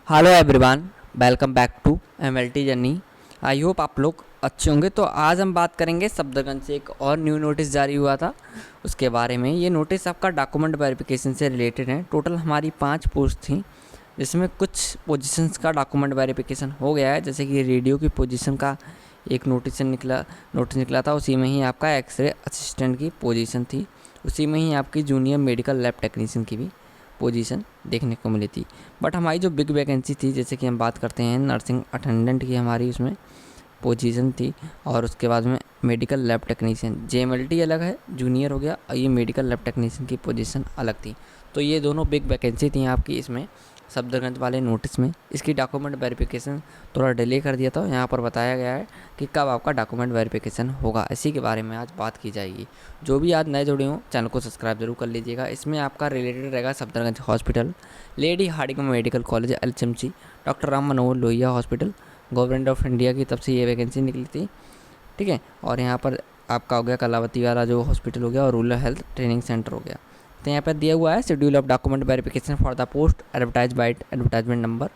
Hello everyone, welcome back to MLT journey. I hope आप लोग अच्छे होंगे। तो आज हम बात करेंगे सफदरगंज से एक और न्यू नोटिस जारी हुआ था उसके बारे में। ये नोटिस आपका डॉक्यूमेंट वेरिफिकेशन से रिलेटेड है। टोटल हमारी 5 पोस्ट थी, जिसमें कुछ पोजीशंस का डॉक्यूमेंट वेरिफिकेशन हो गया है। जैसे कि रेडियो की पोजीशन का एक नोटिस निकला था। उसी में ही आपका एक्सरे असिस्टेंट की पोजीशन थी। उसी में ही आपकी जूनियर मेडिकल लैब टेक्नीशियन की भी पोजीशन देखने को मिली थी। बट हमारी जो बिग वैकेंसी थी, जैसे कि हम बात करते हैं नर्सिंग अटेंडेंट की, हमारी उसमें पोजीशन थी। और उसके बाद में मेडिकल लैब टेक्नीशियन, जेएमएलटी अलग है, जूनियर हो गया, और ये मेडिकल लैब टेक्नीशियन की पोजीशन अलग थी। तो ये दोनों बिग वैकेंसी थी आपकी इसमें सफदरगंज वाले नोटिस में। इसकी डॉक्यूमेंट वेरिफिकेशन थोड़ा डिले कर दिया था। यहाँ पर बताया गया है कि कब आपका डॉक्यूमेंट वेरिफिकेशन होगा, इसी के बारे में आज बात की जाएगी। जो भी आज नए जुड़े हों चैनल को सब्सक्राइब जरूर कर लीजिएगा। इसमें आपका रिलेटेड रहेगा Safdarjung hospital, lady Hardinge medical college LHMC, doctor Ram Manohar Lohia hospital, government of India की तरफ से ये वैकेंसी निकली थी। ठीक है। और यहाँ पर आपका हो गया कलावती वाला जो हॉस्पिटल हो गया, और रूरल हेल्थ ट्रेनिंग सेंटर हो गया। तो यहाँ पर दिया हुआ है schedule of document verification for the post advertise by advertisement number.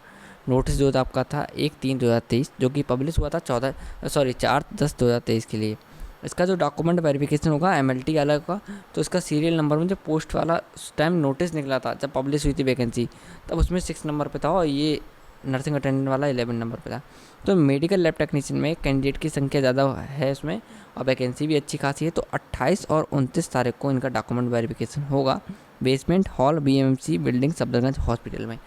Notice जो था आपका था 1/3/2023, जो कि पब्लिश हुआ था 4/10/2023 के लिए। इसका जो डॉक्यूमेंट वेरिफिकेशन होगा एमएलटी अलग का, तो इसका सीरियल नंबर में जो पोस्ट वाला उस टाइम नोटिस निकला था जब पब्लिश हुई थी वैकेंसी, तब उसमें 6 नंबर पे था, और ये नर्सिंग अटेंडेंट वाला 11 नंबर पे था। तो मेडिकल लैब टेक्नीशियन में कैंडिडेट की संख्या ज़्यादा है इसमें, और वैकेंसी भी अच्छी खासी है। तो 28 और 29 तारीख को इनका डॉक्यूमेंट वेरिफिकेशन होगा basement hall BMC building Safdarjung hospital में।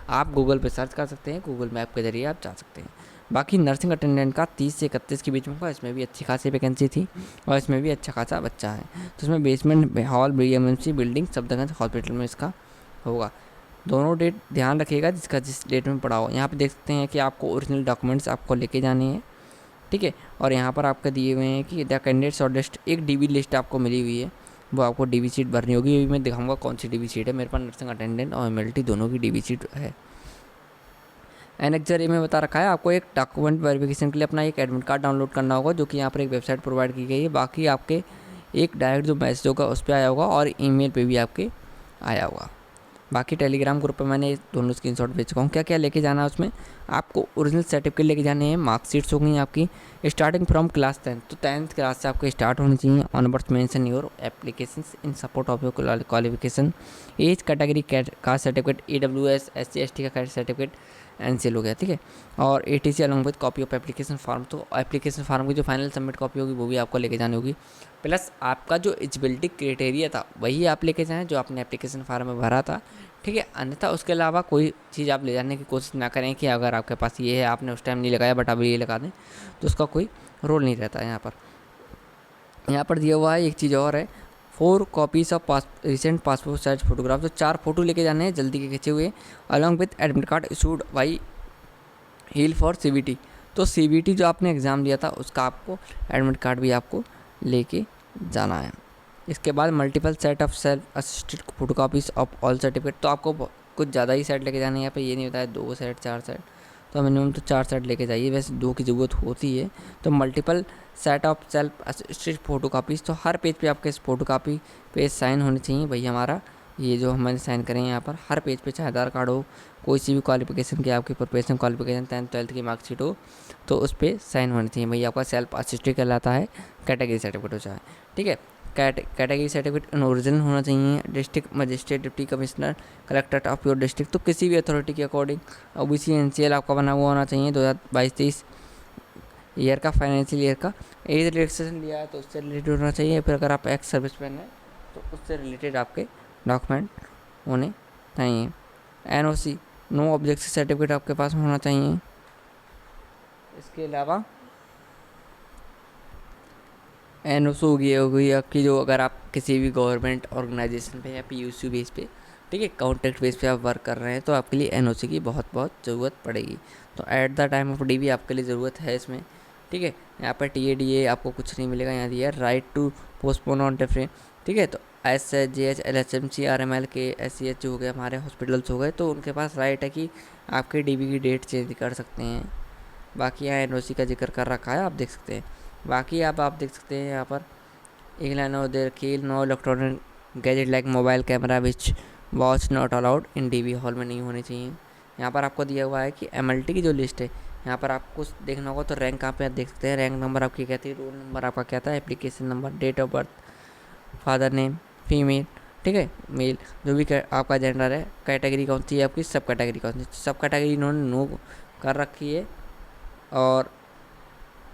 आप गूगल पे सर्च कर सकते हैं, गूगल मैप के जरिए आप जा सकते हैं। बाकी नर्सिंग अटेंडेंट का 30 से 31 के बीच में होगा। इसमें भी अच्छी खासी वैकेंसी थी, और इसमें भी अच्छा खासा बच्चा है। तो इसमें basement hall BMC building Safdarjung hospital में इसका होगा। दोनों डेट ध्यान रखिएगा जिसका जिस डेट में पड़ा हो। यहाँ पे देख सकते हैं कि आपको ओरिजिनल डॉक्यूमेंट्स आपको लेके जाने हैं। ठीक है। और यहाँ पर आपके दिए हुए हैं कि द कैंडिडेट शॉर्ट लिस्ट, एक डीबी लिस्ट आपको मिली हुई है, वो आपको डीबी सीट भरनी होगी। अभी मैं दिखाऊंगा कौन सी डीबी सीट है। मेरे पास नर्सिंग अटेंडेंट और एमएलटी दोनों की डीबी सीट है। एनेक्जर ए में बता रखा है आपको एक डॉक्यूमेंट वेरिफिकेशन के लिए अपना एक एडमिट कार्ड डाउनलोड करना होगा, जो कि यहाँ पर एक वेबसाइट प्रोवाइड की गई है। बाकी आपके एक डायरेक्ट जो मैसेज होगा उस पर आया होगा, और ईमेल पे भी आपके आया होगा। बाकी टेलीग्राम ग्रुप पे मैंने दोनों स्क्रीनशॉट भेज चुका हूँ। क्या क्या लेके जाना है उसमें, आपको ओरिजिनल सर्टिफिकेट लेके जाने हैं, मार्कशीट्स हो गई आपकी स्टार्टिंग फ्रॉम क्लास 10, तो 10th क्लास से आपके स्टार्ट होनी चाहिए। Onwards mention your applications in support of your qualification, age category caste certificate, EWS SC ST का कास्ट सर्टिफिकेट एनसीएल हो गया। ठीक है। और ATC along with copy of application form, तो एप्लीकेशन फॉर्म की जो फाइनल सबमिट कॉपी होगी वो भी आपको लेके जानी होगी। प्लस आपका जो एलिजिबिलिटी क्राइटेरिया था वही आप लेके जाएँ जो आपने एप्लीकेशन फॉर्म में भरा था। ठीक है। अन्यथा उसके अलावा कोई चीज़ आप ले जाने की कोशिश ना करें कि अगर आपके पास ये है, आपने उस टाइम नहीं लगाया बट अभी ये लगा दें, तो उसका कोई रोल नहीं रहता है। यहाँ पर दिया हुआ है एक चीज़ और है, 4 copies of recent passport size photograph, तो 4 फोटो लेके जाने हैं जल्दी के खींचे हुए, along with admit card issued by heel for CBT। तो CBT जो आपने एग्ज़ाम दिया था उसका आपको एडमिट कार्ड भी आपको लेके जाना है। इसके बाद multiple set of self assisted photo copies of all certificate, तो आपको कुछ ज़्यादा ही सेट लेके जाने हैं। यहाँ पे ये नहीं बताया 2 सेट 4 सेट, तो मिनिमम तो 4 सेट लेके जाइए। वैसे 2 की ज़रूरत होती है। तो multiple set of self assisted photo copies, तो हर पेज पे आपके इस फोटो कापी पे साइन होने चाहिए। भाई हमारा ये जो हमने साइन करें यहाँ पर हर पेज पे, चाहे आधार कार्ड हो, कोई सी भी क्वालिफिकेशन की आपकी प्रोफेशनल क्वालिफिकेशन 10th 12th की मार्कशीट हो, तो उस पर साइन होनी चाहिए। भाई आपका सेल्फ असिस्टेड कहलाता है, कैटेगरी सर्टिफिकेट हो चाहे। ठीक है। कैटेगरी सर्टिफिकेट ओरिजिनल होना चाहिए। District magistrate, deputy commissioner, collector of your district, तो किसी भी अथॉरिटी के अकॉर्डिंग। OBC NCL आपका बना हुआ होना चाहिए 2022-23 ईयर का, फाइनेंशियल ईयर का। एज रिलैक्सेशन लिया है तो उससे रिलेटेड होना चाहिए। फिर अगर आप एक्स सर्विस मैन हैं तो उससे रिलेटेड आपके डॉक्यूमेंट होने चाहिए। NOC, नो ऑब्जेक्शन सर्टिफिकेट आपके पास होना चाहिए। इसके अलावा NOC हो गई आपकी, जो अगर आप किसी भी गवर्नमेंट ऑर्गेनाइजेशन पे या PUC बेस पे, ठीक है, कॉन्ट्रैक्ट बेस पे आप वर्क कर रहे हैं, तो आपके लिए NOC की बहुत बहुत ज़रूरत पड़ेगी। तो at the time of DV आपके लिए ज़रूरत है इसमें। ठीक है। यहाँ पर TADA आपको कुछ नहीं मिलेगा। यहाँ दिया right to postpone on different. ठीक है। तो SHGH LHMC RML के SCH हो गए, हमारे हॉस्पिटल्स हो गए, तो उनके पास राइट है कि आपके DV की डेट चेंज कर सकते हैं। बाकी यहाँ NOC का जिक्र कर रखा है, आप देख सकते हैं। बाकी आप देख सकते हैं यहाँ पर एक लाइन और दे रखी है, no electronic gadget like mobile camera which watch not allowed in DV hall में नहीं होने चाहिए। यहाँ पर आपको दिया हुआ है कि MLT की जो लिस्ट है, यहाँ पर आपको देखना होगा तो रैंक कहाँ पे आप देख सकते हैं। रैंक नंबर आपकी क्या थी, रोल नंबर आपका क्या था, application number, date of birth, father name, female, ठीक है, मेल, जो भी आपका जेंडर है, कैटेगरी कौन सी है आपकी, सब कैटेगरी कौन सी, सब कैटेगरी इन्होंने नो कर रखी है। और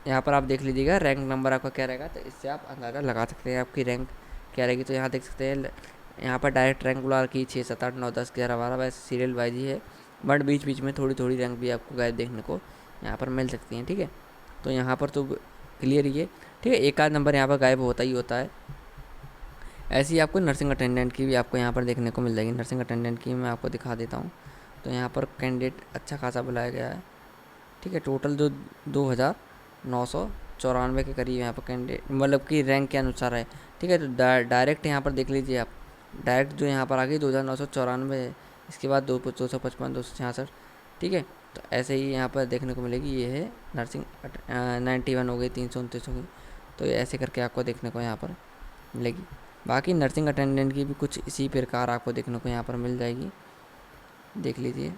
यहाँ पर आप देख लीजिएगा रैंक नंबर आपका क्या रहेगा, तो इससे आप अंदाज़ा लगा सकते हैं आपकी रैंक क्या रहेगी। तो यहाँ देख सकते हैं, यहाँ पर डायरेक्ट रैंक बुला रखी 6, 7, 8, 9, 10, 11, 12, वैसे सीरियल वाइज ही है, बट बीच बीच में थोड़ी थोड़ी रैंक भी आपको गायब देखने को यहाँ पर मिल सकती हैं, ठीक है। तो यहाँ पर तो क्लियर ही है, ठीक है, एक आध नंबर यहाँ पर गायब होता ही होता है। ऐसे ही आपको नर्सिंग अटेंडेंट की भी आपको यहाँ पर देखने को मिल जाएगी। नर्सिंग अटेंडेंट की मैं आपको दिखा देता हूँ। तो यहाँ पर कैंडिडेट अच्छा खासा बुलाया गया है, ठीक है। टोटल जो 2994 के करीब यहाँ पर कैंडिडेट मतलब कि रैंक के अनुसार है, ठीक है। तो डायरेक्ट यहाँ पर देख लीजिए आप, डायरेक्ट जो यहाँ पर आ गई 2994 है, इसके बाद 255, 266, ठीक है। तो ऐसे ही यहाँ पर देखने को मिलेगी। ये है नर्सिंग 91 हो गई, 329 हो गई, तो ऐसे करके आपको देखने को यहाँ पर मिलेगी। बाकी नर्सिंग अटेंडेंट की भी कुछ इसी प्रकार आपको देखने को यहाँ पर मिल जाएगी, देख लीजिए।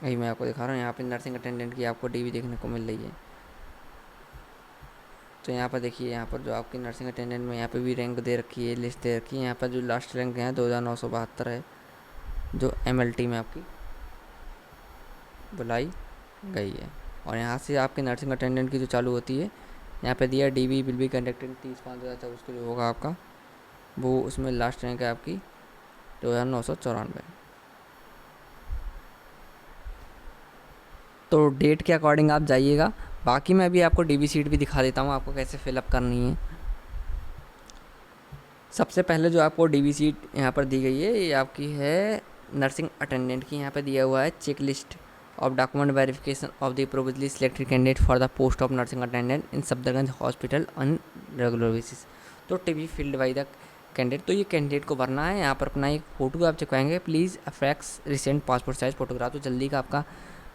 वही मैं आपको दिखा रहा हूँ, यहाँ पे नर्सिंग अटेंडेंट की आपको DV देखने को मिल रही है। तो यहाँ पर देखिए, यहाँ पर जो आपकी नर्सिंग अटेंडेंट में यहाँ पे भी रैंक दे रखी है, लिस्ट दे रखी है। यहाँ पर जो लास्ट रैंक है 2972 है, जो MLT में आपकी बुलाई गई है। और यहाँ से आपकी नर्सिंग अटेंडेंट की जो चालू होती है, यहाँ पे दिया DV विल बी कंडक्टेड 30/5/2024 को जो होगा आपका, वो उसमें लास्ट रैंक है आपकी 2994। तो डेट के अकॉर्डिंग आप जाइएगा। बाकी मैं अभी आपको DV शीट भी दिखा देता हूँ, आपको कैसे फिलअप करनी है। सबसे पहले जो आपको DV शीट यहाँ पर दी गई है, ये आपकी है नर्सिंग अटेंडेंट की। यहाँ पे दिया हुआ है check list of document verification of the provisionally selected candidate for the post of nursing attendant in Safdarjung hospital on regular basis. तो to be filled by the candidate, तो ये कैंडिडेट को भरना है। यहाँ पर अपना एक फ़ोटो आप चिपकाएंगे, please affix recent passport size photograph, तो जल्दी का आपका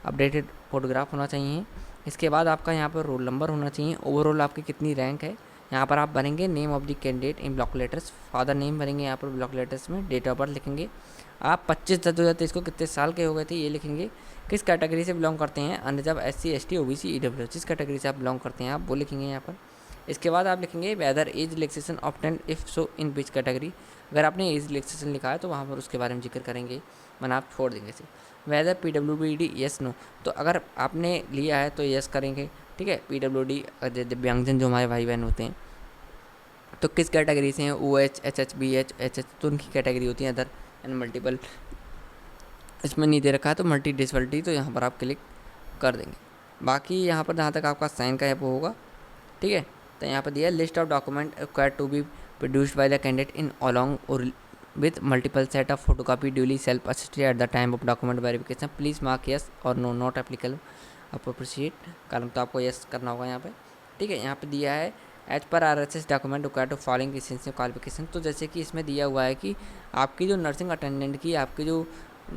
अपडेटेड फोटोग्राफ होना चाहिए। इसके बाद आपका यहाँ पर रोल नंबर होना चाहिए, ओवरऑल आपकी कितनी रैंक है। यहाँ पर आप भरेंगे name of the candidate in block letters, father name भरेंगे यहाँ पर ब्लॉक लेटर्स में, डेट ऑफ बर्थ लिखेंगे आप, 25/10/2023 को कितने साल के हो गए थे ये लिखेंगे, किस कैटेगरी से बिलोंग करते हैं, unreserved SC ST OBC EWS, जिस कैटेगरी से आप बिलोंग करते हैं आप वो लिखेंगे यहाँ पर। इसके बाद आप लिखेंगे whether age relaxation opted if so in which category, अगर आपने एज रिलैक्सेशन लिखा है तो वहाँ पर उसके बारे में जिक्र करेंगे, वरना आप छोड़ देंगे इसे। वेदर PWD यस नो, तो अगर आपने लिया है तो यस करेंगे, ठीक है। PWD दिव्यांगजन जो हमारे भाई बहन होते हैं, तो किस कैटेगरी से हैं, OH HH BH HH, तो उनकी कैटेगरी होती है अदर एंड मल्टीपल। इसमें नहीं दे रखा है तो मल्टी डिसेबिलिटी, तो यहाँ पर आप क्लिक कर देंगे। बाकी यहाँ पर जहाँ तक आपका साइन का है वो होगा, ठीक है। तो यहाँ पर दिया list of document required to be produced by the candidate in along और with multiple set of photocopy duly self attested at the time of document verification, please mark yes और no not applicable appropriate column, तो आपको yes करना होगा यहाँ पे, ठीक है। यहाँ पे दिया है as per RSS document required to following essential qualification, तो जैसे कि इसमें दिया हुआ है कि आपकी जो नर्सिंग अटेंडेंट की आपकी जो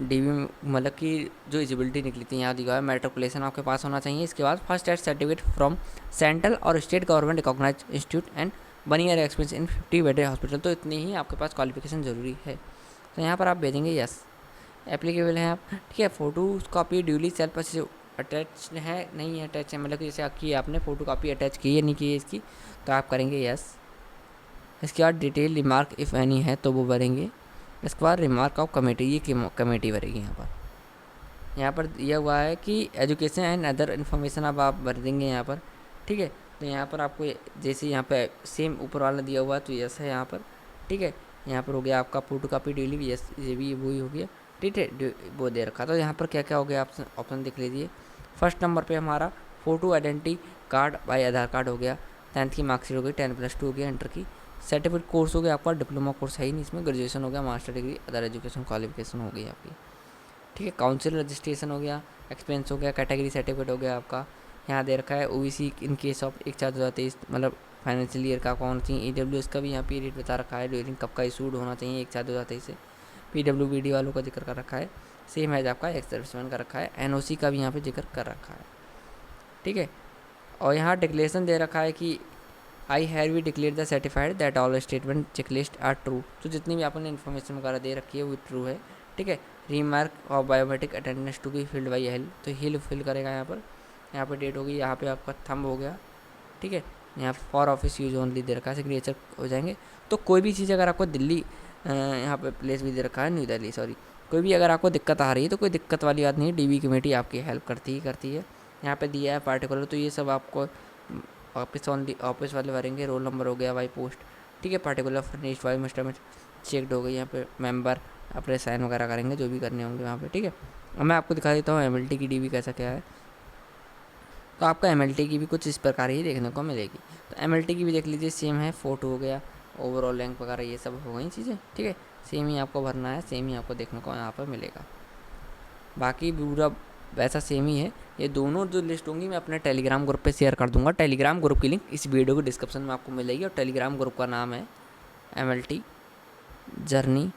DV मतलब कि जो एलिजिबिलिटी निकली थी, यहाँ दिया हुआ है मैट्रिकुलेशन आपके पास होना चाहिए। इसके बाद first aid certificate from central और state government recognise institute and 1 year experience in 50 bedded hospital, तो इतनी ही आपके पास क्वालिफिकेशन ज़रूरी है। तो यहाँ पर आप भेजेंगे यस, एप्लीकेबल है आप, ठीक है। Photo copy duly self attach है नहीं है, अटैच है मतलब कि जैसे कि आपने फ़ोटो कॉपी अटैच की है नहीं की है इसकी, तो आप करेंगे यस। इसके बाद डिटेल रिमार्क इफ़ एनी है तो वो भरेंगे। इसके बाद रिमार्क ऑफ कमेटी, ये कमेटी भरेगी। यहाँ पर दिया हुआ है कि एजुकेशन एंड अदर इन्फॉर्मेशन अब आप भर देंगे यहाँ पर, ठीक है। तो यहाँ पर आपको जैसे यहाँ पे सेम ऊपर वाला दिया हुआ है तो यस है यहाँ पर, ठीक है। यहाँ पर हो गया आपका फोटो कॉपी डेली भी यस, ये भी वही हो गया, ठीक है, वो दे रखा। तो यहाँ पर क्या क्या हो गया ऑप्शन देख लीजिए। फर्स्ट नंबर पे हमारा photo identity card by Aadhaar card हो गया, 10th की मार्कशीट हो गई, 10+2 हो गया इंटर की, सर्टिफिकेट कोर्स हो गया आपका, डिप्लोमा कोर्स है ही नहीं इसमें, ग्रेजुएशन हो गया, master degree other education qualification हो गई आपकी, ठीक है। काउंसिल रजिस्ट्रेशन हो गया, एक्सपेंस हो गया, कैटेगरी सर्टिफिकेट हो गया आपका। यहाँ दे रखा है OBC इन केस ऑफ 1/4/2023 मतलब फाइनेंशियल ईयर का कौन सी, EWS का भी यहाँ पीरियड बता रखा है, ड्यूरिंग कब का इशूड होना चाहिए 1/4/2023 से। PWBD वालों का जिक्र कर रखा है, सेम एज आपका एक्स सर्विसमैन का रखा है। NOC का भी यहाँ पे जिक्र कर रखा है, ठीक है। और यहाँ डिक्लेरेशन दे रखा है कि I have we declare the certified that all statement checklist are true, तो जितनी भी आपने इन्फॉर्मेशन वगैरह दे रखी है वो ट्रू है, ठीक है। रीमार्क और बायोमेट्रिक अटेंडेंस टू की फील्ड बाई हेल, तो हेल फिल करेगा यहाँ पर डेट होगी, यहाँ पे आपका थंब हो गया, ठीक है। यहाँ for office use only they रखा है, सिग्नेचर हो जाएंगे। तो कोई भी चीज़ अगर आपको दिल्ली यहाँ पे प्लेस भी दे रखा है, न्यू दिल्ली सॉरी, कोई भी अगर आपको दिक्कत आ रही है तो कोई दिक्कत वाली बात नहीं है, डीबी कमेटी आपकी हेल्प करती है। यहाँ पे दिया है पार्टिकुलर, तो ये सब आपको ऑफिस वाले भरेंगे। रोल नंबर हो गया बाई पोस्ट, ठीक है। पार्टिकुलर फर्निश्ड बाई मिस्टर में चेकड हो गई, यहाँ पे मेंबर अपने साइन वगैरह करेंगे जो भी करने होंगे वहाँ पे, ठीक है। अब मैं आपको दिखा देता हूँ MLT की डीबी कैसा क्या है। तो आपका MLT की भी कुछ इस प्रकार ही देखने को मिलेगी। तो MLT की भी देख लीजिए, सेम है, फ़ोटो हो गया, ओवरऑल रैंक वगैरह ये सब हो गई चीज़ें, ठीक है। सेम ही आपको भरना है, सेम ही आपको देखने को यहाँ पर मिलेगा। बाकी पूरा वैसा सेम ही है। ये दोनों जो लिस्ट होंगी मैं अपने टेलीग्राम ग्रुप पे शेयर कर दूंगा। टेलीग्राम ग्रुप की लिंक इस वीडियो के डिस्क्रिप्शन में आपको मिलेगी, और टेलीग्राम ग्रुप का नाम है MLT जर्नी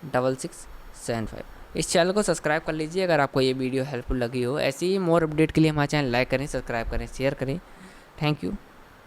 6675। इस चैनल को सब्सक्राइब कर लीजिए अगर आपको ये वीडियो हेल्पफुल लगी हो। ऐसे ही मोर अपडेट के लिए हमारे चैनल लाइक करें, सब्सक्राइब करें, शेयर करें। Thank you.